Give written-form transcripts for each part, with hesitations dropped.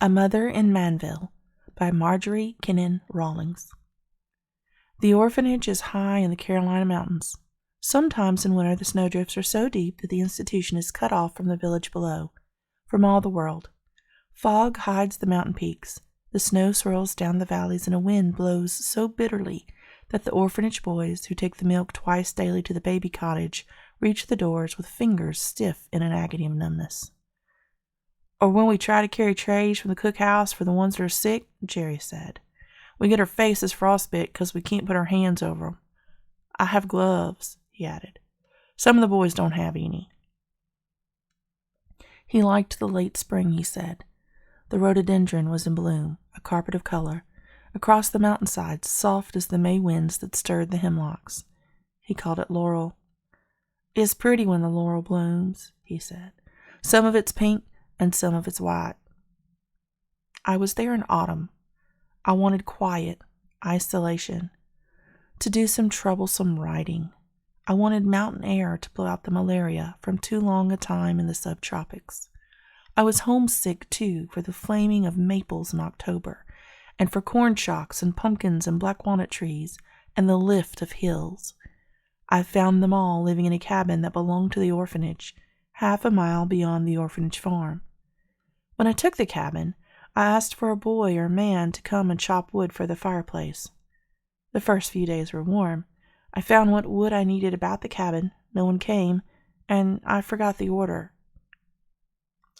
A Mother in Manville by Marjorie Kinnan Rawlings. The orphanage is high in the Carolina mountains. Sometimes in winter the snowdrifts are so deep that the institution is cut off from the village below, from all the world. Fog hides the mountain peaks. The snow swirls down the valleys, and a wind blows so bitterly that the orphanage boys, who take the milk twice daily to the baby cottage, reach the doors with fingers stiff in an agony of numbness. Or when we try to carry trays from the cookhouse for the ones that are sick, Jerry said. We get our faces frostbit because we can't put our hands over them. I have gloves, he added. Some of the boys don't have any. He liked the late spring, he said. The rhododendron was in bloom, a carpet of color, across the mountainsides, soft as the May winds that stirred the hemlocks. He called it laurel. It's pretty when the laurel blooms, he said. Some of it's pink and some of it's white. I was there in autumn. I wanted quiet, isolation, to do some troublesome writing. I wanted mountain air to blow out the malaria from too long a time in the subtropics. I was homesick, too, for the flaming of maples in October, and for corn shocks and pumpkins and black walnut trees, and the lift of hills. I found them all living in a cabin that belonged to the orphanage, half a mile beyond the orphanage farm. When I took the cabin, I asked for a boy or man to come and chop wood for the fireplace. The first few days were warm. I found what wood I needed about the cabin. No one came, and I forgot the order.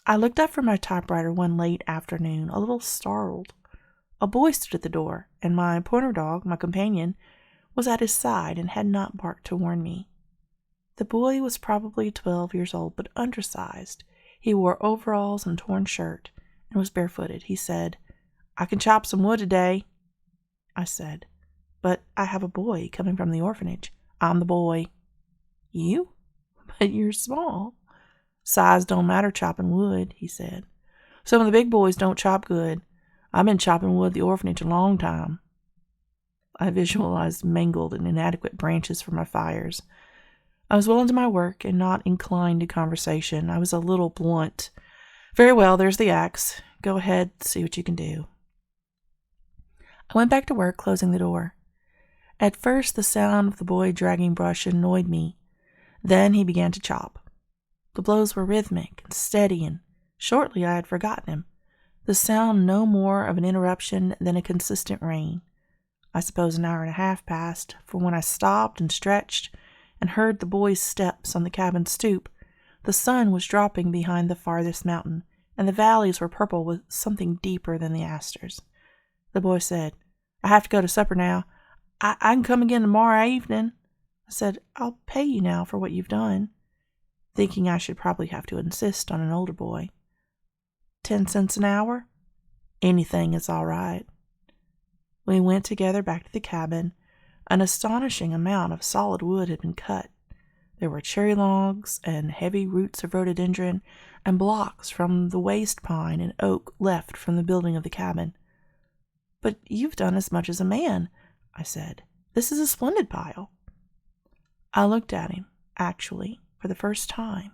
I looked up from my typewriter one late afternoon, a little startled. A boy stood at the door, and my pointer dog, my companion, was at his side and had not barked to warn me. The boy was probably 12 years old, but undersized. He wore overalls and a torn shirt, and was barefooted. He said, I can chop some wood today. I said, but I have a boy coming from the orphanage. I'm the boy. You? But you're small. Size don't matter chopping wood, he said. Some of the big boys don't chop good. I've been chopping wood at the orphanage a long time. I visualized mangled and inadequate branches for my fires. I was well into my work and not inclined to conversation. I was a little blunt. Very well, there's the axe. Go ahead, see what you can do. I went back to work, closing the door. At first, the sound of the boy dragging brush annoyed me. Then he began to chop. The blows were rhythmic and steady, and shortly I had forgotten him. The sound no more of an interruption than a consistent rain. I suppose an hour and a half passed, for when I stopped and stretched and heard the boy's steps on the cabin stoop, the sun was dropping behind the farthest mountain, and the valleys were purple with something deeper than the asters. The boy said, I have to go to supper now. I can come again tomorrow evening. I said, I'll pay you now for what you've done, thinking I should probably have to insist on an older boy. 10 cents an hour? Anything is all right. We went together back to the cabin. An astonishing amount of solid wood had been cut. There were cherry logs and heavy roots of rhododendron and blocks from the waste pine and oak left from the building of the cabin. But you've done as much as a man, I said. This is a splendid pile. I looked at him, actually, for the first time.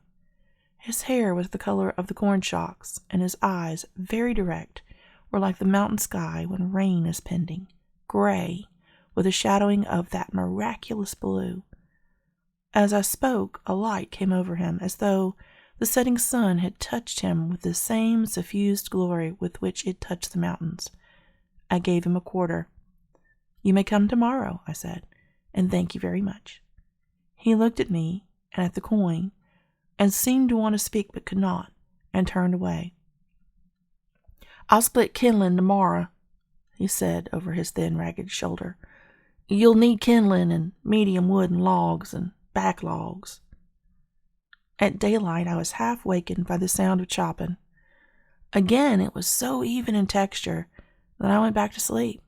His hair was the color of the corn shocks, and his eyes, very direct, were like the mountain sky when rain is pending, gray, with a shadowing of that miraculous blue. As I spoke, a light came over him, as though the setting sun had touched him with the same suffused glory with which it touched the mountains. I gave him a quarter. You may come tomorrow, I said, and thank you very much. He looked at me and at the coin, and seemed to want to speak but could not, and turned away. I'll split kindling tomorrow, he said over his thin, ragged shoulder. You'll need kindling and medium wood and logs and back logs. At daylight I was half wakened by the sound of chopping. Again it was so even in texture that I went back to sleep.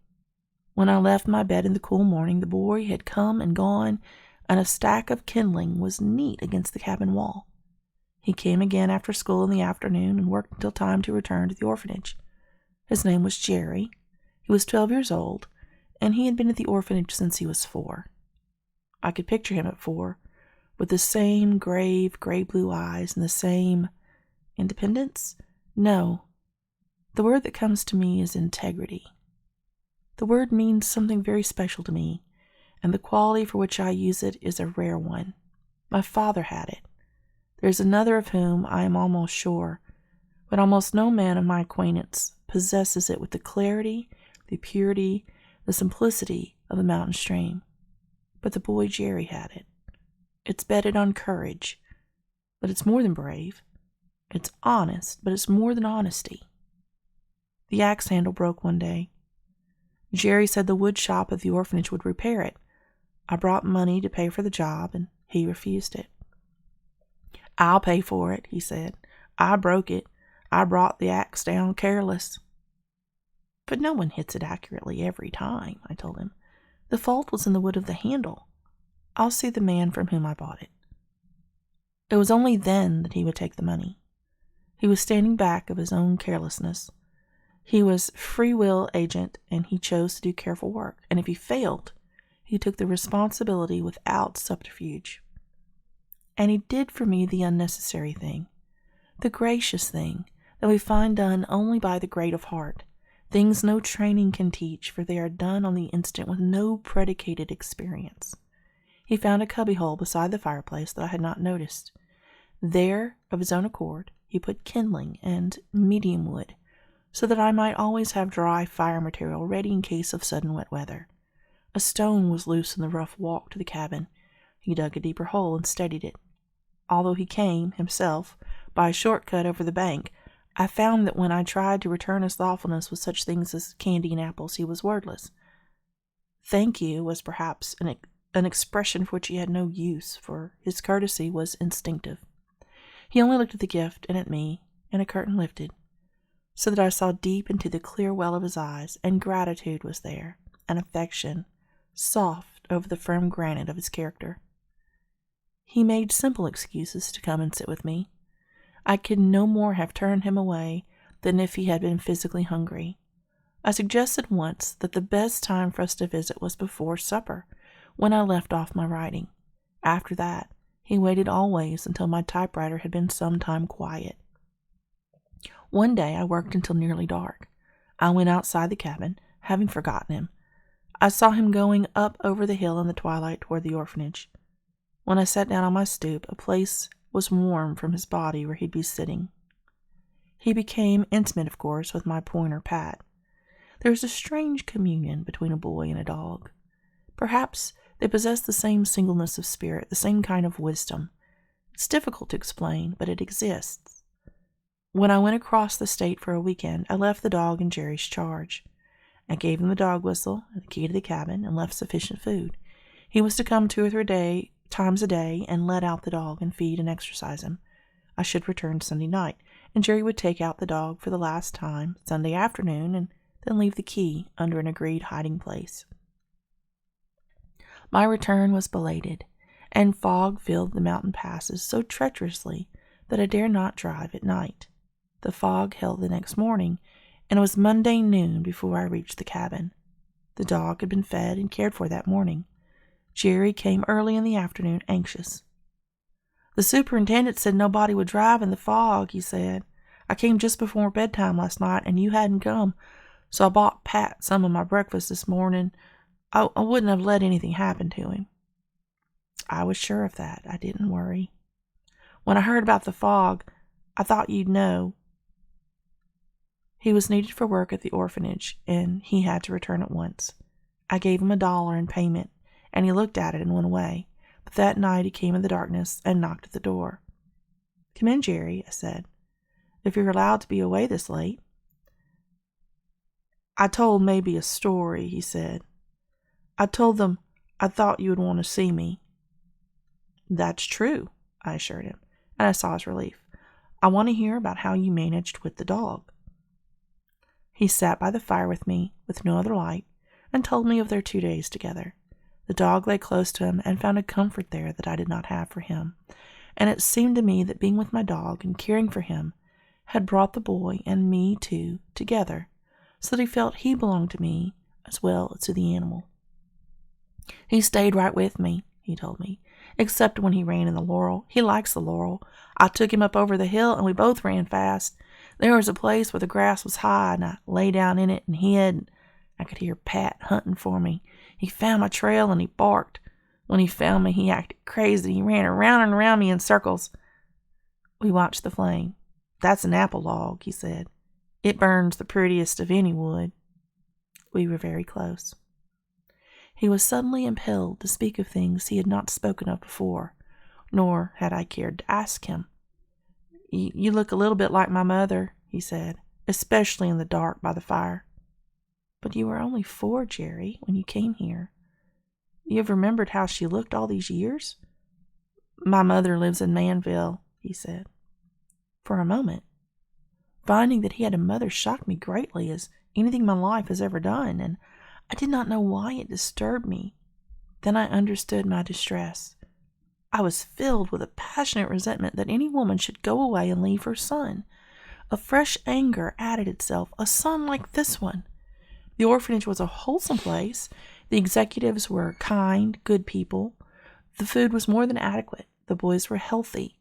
When I left my bed in the cool morning, the boy had come and gone, and a stack of kindling was neat against the cabin wall. He came again after school in the afternoon and worked until time to return to the orphanage. His name was Jerry. He was 12 years old, and he had been at the orphanage since he was 4. I could picture him at 4, with the same grave, gray-blue eyes and the same independence? No, The word that comes to me is integrity. The word means something very special to me, and the quality for which I use it is a rare one. My father had it. There is another of whom I am almost sure, but almost no man of my acquaintance possesses it with the clarity, the purity, the simplicity of the mountain stream. But the boy Jerry had it. It's bedded on courage, but it's more than brave. It's honest, but it's more than honesty. The axe handle broke one day. Jerry said the wood shop at the orphanage would repair it. I brought money to pay for the job, and he refused it. "I'll pay for it," he said. "I broke it. I brought the axe down careless." "But no one hits it accurately every time," I told him. "The fault was in the wood of the handle. I'll see the man from whom I bought it." It was only then that he would take the money. He was standing back of his own carelessness. He was free will agent, and he chose to do careful work, and if he failed, he took the responsibility without subterfuge. And he did for me the unnecessary thing, the gracious thing that we find done only by the great of heart, things no training can teach, for they are done on the instant with no predicated experience. He found a cubbyhole beside the fireplace that I had not noticed. There, of his own accord, he put kindling and medium wood, so that I might always have dry fire material ready in case of sudden wet weather. A stone was loose in the rough walk to the cabin. He dug a deeper hole and steadied it. Although he came, himself, by a short cut over the bank, I found that when I tried to return his thoughtfulness with such things as candy and apples, he was wordless. "Thank you" was perhaps an expression for which he had no use, for his courtesy was instinctive. He only looked at the gift and at me, and a curtain lifted, so that I saw deep into the clear well of his eyes, and gratitude was there, and affection, soft over the firm granite of his character. He made simple excuses to come and sit with me. I could no more have turned him away than if he had been physically hungry. I suggested once that the best time for us to visit was before supper, when I left off my writing. After that, he waited always until my typewriter had been some time quiet. One day I worked until nearly dark. I went outside the cabin, having forgotten him. I saw him going up over the hill in the twilight toward the orphanage. When I sat down on my stoop, a place was warm from his body where he'd be sitting. He became intimate, of course, with my pointer Pat. There is a strange communion between a boy and a dog. Perhaps they possess the same singleness of spirit, the same kind of wisdom. It's difficult to explain, but it exists. When I went across the state for a weekend, I left the dog in Jerry's charge. I gave him the dog whistle and the key to the cabin, and left sufficient food. He was to come 2 or 3 times a day and let out the dog and feed and exercise him. I should return Sunday night, and Jerry would take out the dog for the last time Sunday afternoon, and then leave the key under an agreed hiding place. My return was belated, and fog filled the mountain passes so treacherously that I dare not drive at night. The fog held the next morning, and it was Monday noon before I reached the cabin. The dog had been fed and cared for that morning. Jerry came early in the afternoon, anxious. "The superintendent said nobody would drive in the fog," he said. "I came just before bedtime last night, and you hadn't come, so I bought Pat some of my breakfast this morning. I wouldn't have let anything happen to him." I was sure of that. I didn't worry. When I heard about the fog, I thought you'd know. He was needed for work at the orphanage, and he had to return at once. I gave him $1 in payment, and he looked at it and went away. But that night he came in the darkness and knocked at the door. "Come in, Jerry," I said, "if you're allowed to be away this late." "I told maybe a story," he said. "I told them I thought you would want to see me." "That's true," I assured him, and I saw his relief. "I want to hear about how you managed with the dog." He sat by the fire with me, with no other light, and told me of their 2 days together. The dog lay close to him and found a comfort there that I did not have for him, and it seemed to me that being with my dog and caring for him had brought the boy and me, too, together, so that he felt he belonged to me as well as to the animal. "He stayed right with me," he told me, "except when he ran in the laurel. He likes the laurel. I took him up over the hill, and we both ran fast. There was a place where the grass was high, and I lay down in it and hid. I could hear Pat hunting for me. He found my trail and he barked. When he found me, he acted crazy. He ran around and around me in circles. We watched the flame. That's an apple log, he said. It burns the prettiest of any wood. We were very close. He was suddenly impelled to speak of things he had not spoken of before, nor had I cared to ask him. You look a little bit like my mother, he said, especially in the dark by the fire. But you were only 4, Jerry, when you came here. You have remembered how she looked all these years? My mother lives in Manville, he said. For a moment, finding that he had a mother shocked me greatly, as anything my life has ever done, and I did not know why it disturbed me. Then I understood my distress. I was filled with a passionate resentment that any woman should go away and leave her son. A fresh anger added itself, a son like this one. The orphanage was a wholesome place. The executives were kind, good people. The food was more than adequate. The boys were healthy.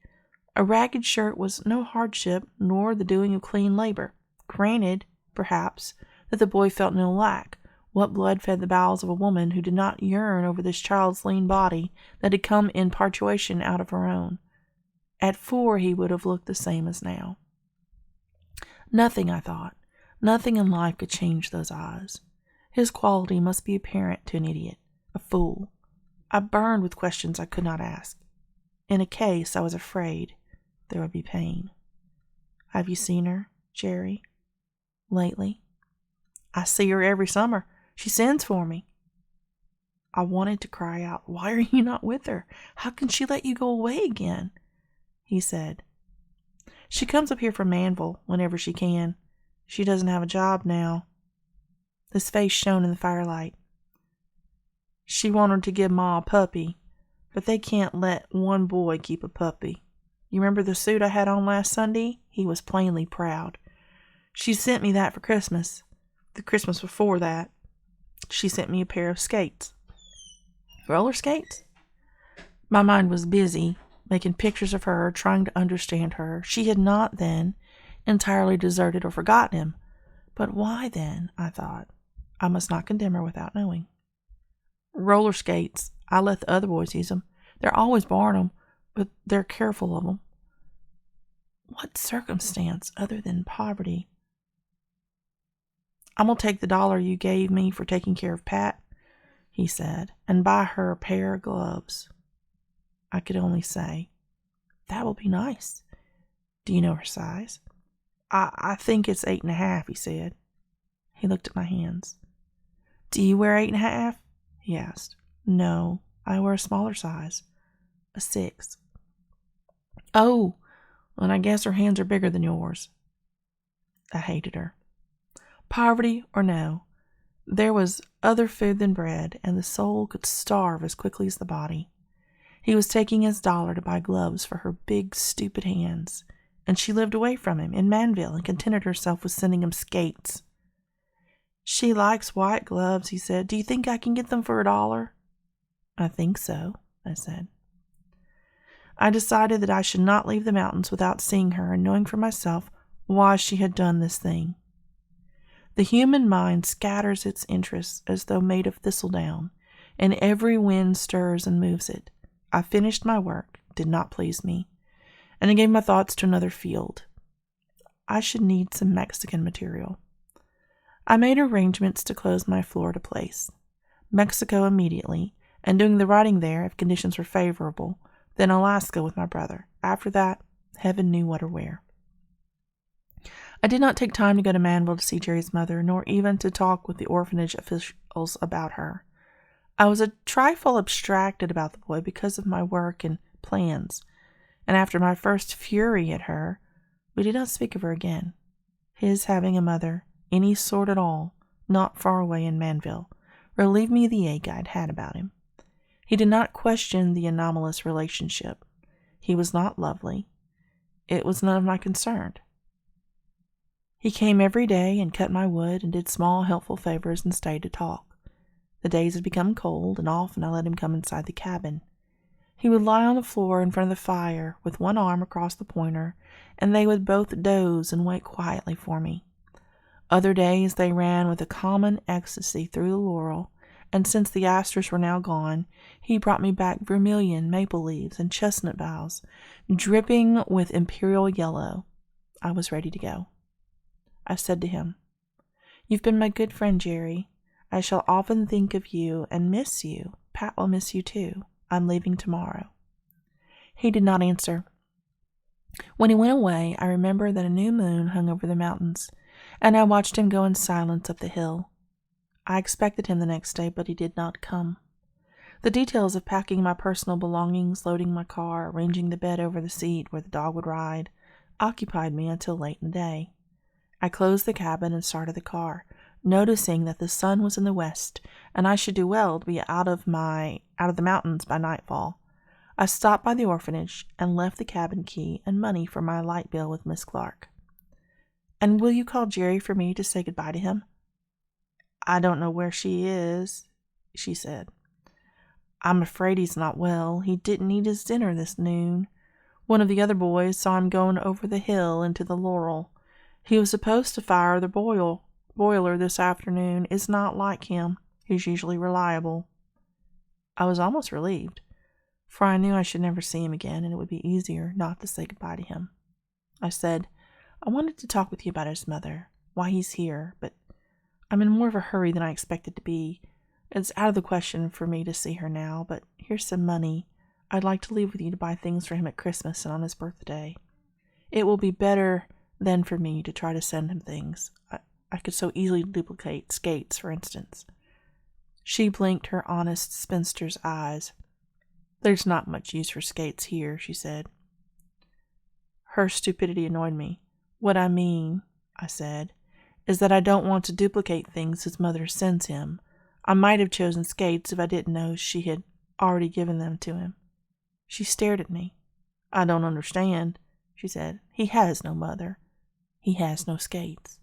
A ragged shirt was no hardship, nor the doing of clean labor. Granted, perhaps, that the boy felt no lack. What blood fed the bowels of a woman who did not yearn over this child's lean body that had come in parturition out of her own? At 4 he would have looked the same as now. Nothing, I thought, nothing in life could change those eyes. His quality must be apparent to an idiot, a fool. I burned with questions I could not ask. In a case, I was afraid there would be pain. Have you seen her, Jerry, lately? I see her every summer. She sends for me. I wanted to cry out, why are you not with her? How can she let you go away again? He said, she comes up here from Manville whenever she can. She doesn't have a job now. His face shone in the firelight. She wanted to give Ma a puppy, but they can't let one boy keep a puppy. You remember the suit I had on last Sunday? He was plainly proud. She sent me that for Christmas. The Christmas before that, she sent me a pair of skates. Roller skates? My mind was busy, making pictures of her, trying to understand her. She had not, then, entirely deserted or forgotten him. But why, then, I thought. I must not condemn her without knowing. Roller skates. I let the other boys use them. They're always borrowing them, but they're careful of them. What circumstance other than poverty? I'm going to take the $1 you gave me for taking care of Pat, he said, and buy her a pair of gloves. I could only say, that will be nice. Do you know her size? I think it's 8.5, he said. He looked at my hands. Do you wear 8.5? He asked. No, I wear a smaller size, a 6. Oh, and I guess her hands are bigger than yours. I hated her. Poverty or no, there was other food than bread, and the soul could starve as quickly as the body. He was taking his $1 to buy gloves for her big, stupid hands, and she lived away from him in Manville and contented herself with sending him skates. She likes white gloves, he said. Do you think I can get them for $1? I think so, I said. I decided that I should not leave the mountains without seeing her and knowing for myself why she had done this thing. The human mind scatters its interests as though made of thistledown, and every wind stirs and moves it. I finished my work, did not please me, and I gave my thoughts to another field. I should need some Mexican material. I made arrangements to close my Florida place. Mexico immediately, and doing the writing there if conditions were favorable, then Alaska with my brother. After that, heaven knew what or where. I did not take time to go to Manville to see Jerry's mother, nor even to talk with the orphanage officials about her. I was a trifle abstracted about the boy because of my work and plans, and after my first fury at her, we did not speak of her again. His having a mother, any sort at all, not far away in Manville, relieved me of the ache I had had about him. He did not question the anomalous relationship. He was not lovely. It was none of my concern. He came every day and cut my wood and did small helpful favors and stayed to talk. The days had become cold, and often I let him come inside the cabin. He would lie on the floor in front of the fire with one arm across the pointer, and they would both doze and wait quietly for me. Other days they ran with a common ecstasy through the laurel, and since the asters were now gone, he brought me back vermilion, maple leaves, and chestnut boughs, dripping with imperial yellow. I was ready to go. I said to him, "You've been my good friend, Jerry. I shall often think of you and miss you. Pat will miss you too. I'm leaving tomorrow." He did not answer. When he went away, I remember that a new moon hung over the mountains, and I watched him go in silence up the hill. I expected him the next day, but he did not come. The details of packing my personal belongings, loading my car, arranging the bed over the seat where the dog would ride, occupied me until late in the day. I closed the cabin and started the car, noticing that the sun was in the west, and I should do well to be out of the mountains by nightfall. I stopped by the orphanage and left the cabin key and money for my light bill with Miss Clark. "And will you call Jerry for me to say goodbye to him?" "I don't know where she is," she said. "I'm afraid he's not well. He didn't eat his dinner this noon. One of the other boys saw him going over the hill into the laurel. He was supposed to fire the boiler this afternoon. It's not like him. He's usually reliable." I was almost relieved, for I knew I should never see him again, and it would be easier not to say goodbye to him. I said, "I wanted to talk with you about his mother, why he's here, but I'm in more of a hurry than I expected to be. It's out of the question for me to see her now, but here's some money I'd like to leave with you to buy things for him at Christmas and on his birthday. It will be better than for me to try to send him things. I could so easily duplicate skates, for instance." She blinked her honest spinster's eyes. "There's not much use for skates here," she said. Her stupidity annoyed me. "What I mean," I said, "is that I don't want to duplicate things his mother sends him. I might have chosen skates if I didn't know she had already given them to him." She stared at me. "I don't understand," she said. "He has no mother. He has no skates."